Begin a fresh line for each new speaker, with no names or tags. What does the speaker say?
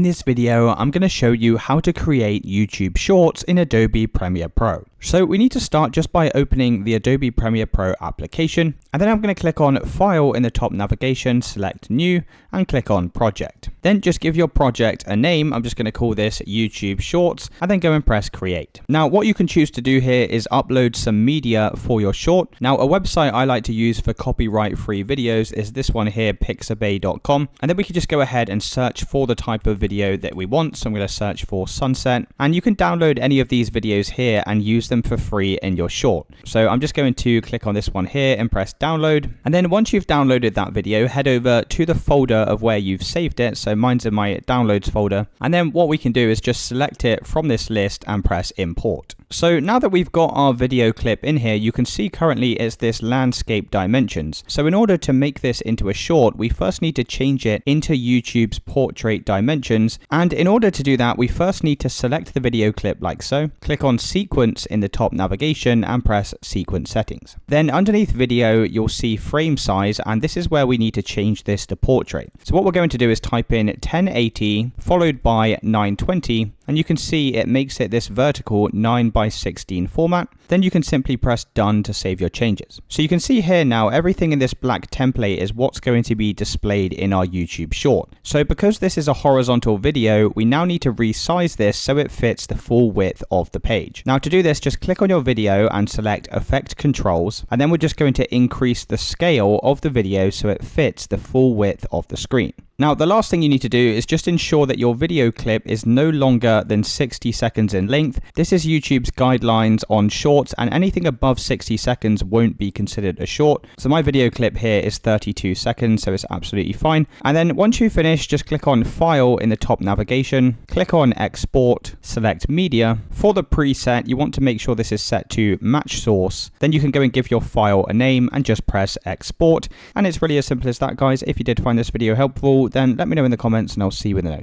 this video, I'm going to show you how to create YouTube Shorts in Adobe Premiere Pro. So we need to start just by opening the Adobe Premiere Pro application, and then I'm going to click on File in the top navigation, select New, and click on Project. Then just give your project a name. I'm just going to call this YouTube Shorts, and then go and press Create. Now what you can choose to do here is upload some media for your short. Now a website I like to use for copyright-free videos is this one here, pixabay.com, and then we can just go ahead and search for the type of video that we want. So I'm going to search for sunset, and you can download any of these videos here and use them for free in your short. So I'm just going to click on this one here and press download, and then once you've downloaded that video, head over to the folder of where you've saved it. So mine's in my downloads folder, and then what we can do is just select it from this list and press import. So now that we've got our video clip in here, you can see currently it's this landscape dimensions. So in order to make this into a short, we first need to change it into YouTube's portrait dimensions. And in order to do that, we first need to select the video clip like so, click on sequence in the top navigation and press sequence settings. Then underneath video, you'll see frame size, and this is where we need to change this to portrait. So what we're going to do is type in 1080 followed by 920, and you can see it makes it this vertical 9:16 format. Then you can simply press done to save your changes. So you can see here now everything in this black template is what's going to be displayed in our YouTube short. So because this is a horizontal video, we now need to resize this so it fits the full width of the page. Now to do this, just click on your video and select Effect Controls, and then we're just going to increase the scale of the video so it fits the full width of the screen. Now, the last thing you need to do is just ensure that your video clip is no longer than 60 seconds in length. This is YouTube's guidelines on shorts, and anything above 60 seconds won't be considered a short. So my video clip here is 32 seconds, so it's absolutely fine. And then once you finish, just click on File in the top navigation, click on Export, select Media. For the preset, you want to make sure this is set to Match Source. Then you can go and give your file a name and just press Export. And it's really as simple as that, guys. If you did find this video helpful, then let me know in the comments and I'll see you in the next one.